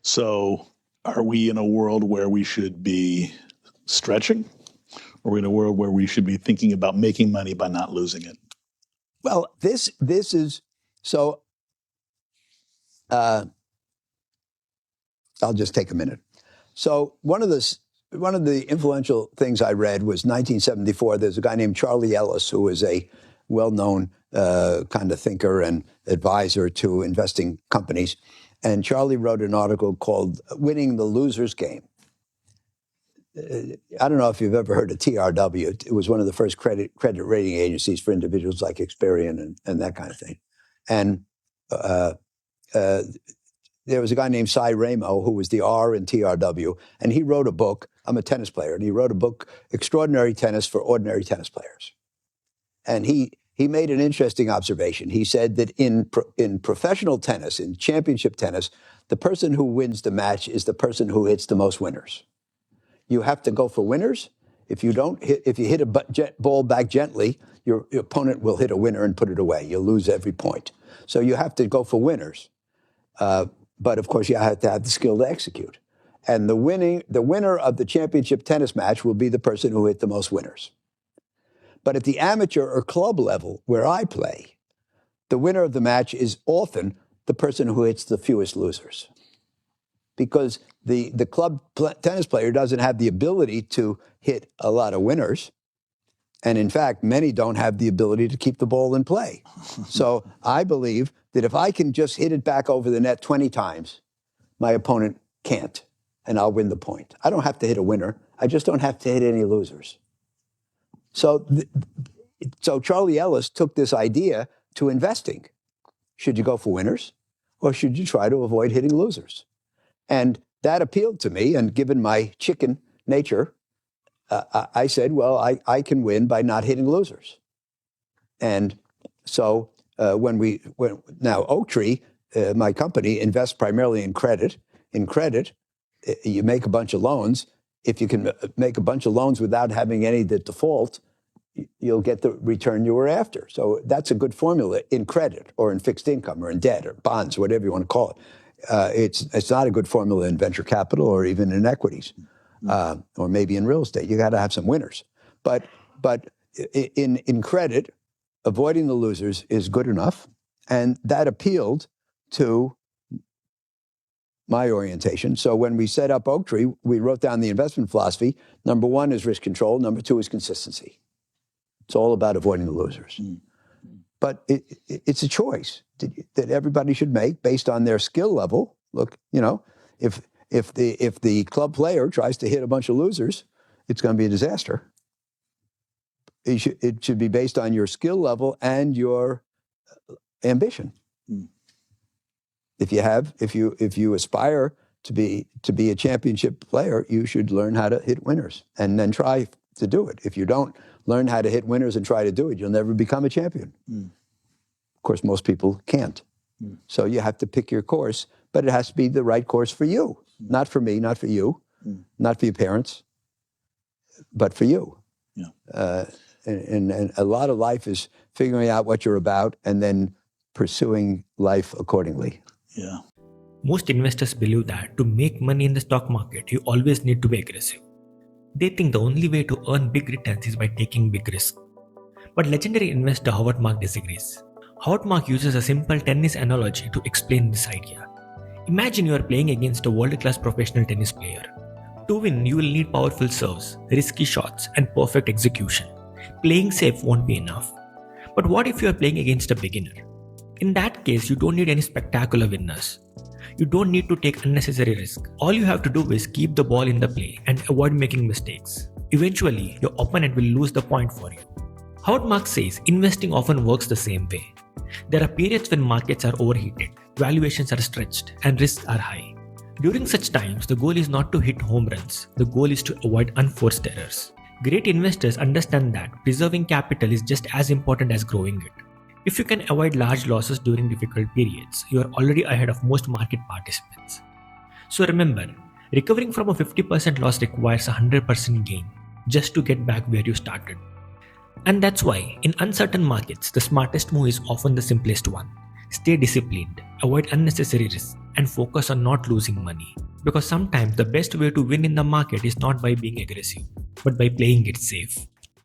So are we in a world where we should be stretching? Or are we in a world where we should be thinking about making money by not losing it? Well, this is so. I'll just take a minute. So one of the influential things I read was 1974. There's a guy named Charlie Ellis who was a well-known kind of thinker and advisor to investing companies. And Charlie wrote an article called "Winning the Loser's Game." I don't know if you've ever heard of TRW. It was one of the first credit rating agencies for individuals like Experian and that kind of thing. And there was a guy named Cy Ramo who was the R in TRW, and he wrote a book. I'm a tennis player, and he wrote a book, Extraordinary Tennis for Ordinary Tennis Players. And he made an interesting observation. He said that in professional tennis, in championship tennis, the person who wins the match is the person who hits the most winners. You have to go for winners. If you hit a ball back gently, your opponent will hit a winner and put it away. You'll lose every point. So you have to go for winners. But of course, you have to have the skill to execute. And the winner of the championship tennis match will be the person who hit the most winners. But at the amateur or club level where I play, the winner of the match is often the person who hits the fewest losers. Because the club tennis player doesn't have the ability to hit a lot of winners. And in fact, many don't have the ability to keep the ball in play. So I believe that if I can just hit it back over the net 20 times, my opponent can't, and I'll win the point. I don't have to hit a winner. I just don't have to hit any losers. So Charlie Ellis took this idea to investing. Should you go for winners, or should you try to avoid hitting losers? And that appealed to me, and given my chicken nature, I said, well, I can win by not hitting losers. And so now Oaktree, my company, invests primarily in credit. In credit, you make a bunch of loans. If you can make a bunch of loans without having any that default, you'll get the return you were after. So that's a good formula in credit or in fixed income or in debt or bonds, whatever you want to call it. It's not a good formula in venture capital or even in equities. Or maybe in real estate. You got to have some winners. But in credit, avoiding the losers is good enough. And that appealed to my orientation. So when we set up Oaktree, we wrote down the investment philosophy. Number one is risk control. Number two is consistency. It's all about avoiding the losers. But it's a choice that everybody should make based on their skill level. Look, if the club player tries to hit a bunch of losers, it's going to be a disaster. It should be based on your skill level and your ambition. If you aspire to be a championship player, you should learn how to hit winners and then try to do it. If you don't learn how to hit winners and try to do it, you'll never become a champion. Of course, most people can't. So you have to pick your course, but it has to be the right course for you. Not for me, not for you, not for your parents, but for you. Yeah. And a lot of life is figuring out what you're about and then pursuing life accordingly. Yeah. Most investors believe that to make money in the stock market, you always need to be aggressive. They think the only way to earn big returns is by taking big risks. But legendary investor Howard Marks disagrees. Howard Marks uses a simple tennis analogy to explain this idea. Imagine you are playing against a world-class professional tennis player. To win, you will need powerful serves, risky shots, and perfect execution. Playing safe won't be enough. But what if you are playing against a beginner? In that case, you don't need any spectacular winners. You don't need to take unnecessary risk. All you have to do is keep the ball in the play and avoid making mistakes. Eventually, your opponent will lose the point for you. Howard Marks says investing often works the same way. There are periods when markets are overheated, valuations are stretched, and risks are high. During such times, the goal is not to hit home runs. The goal is to avoid unforced errors. Great investors understand that preserving capital is just as important as growing it. If you can avoid large losses during difficult periods, you are already ahead of most market participants. So remember, recovering from a 50% loss requires a 100% gain just to get back where you started. And that's why, in uncertain markets, the smartest move is often the simplest one. Stay disciplined, avoid unnecessary risks, and focus on not losing money. Because sometimes the best way to win in the market is not by being aggressive, but by playing it safe.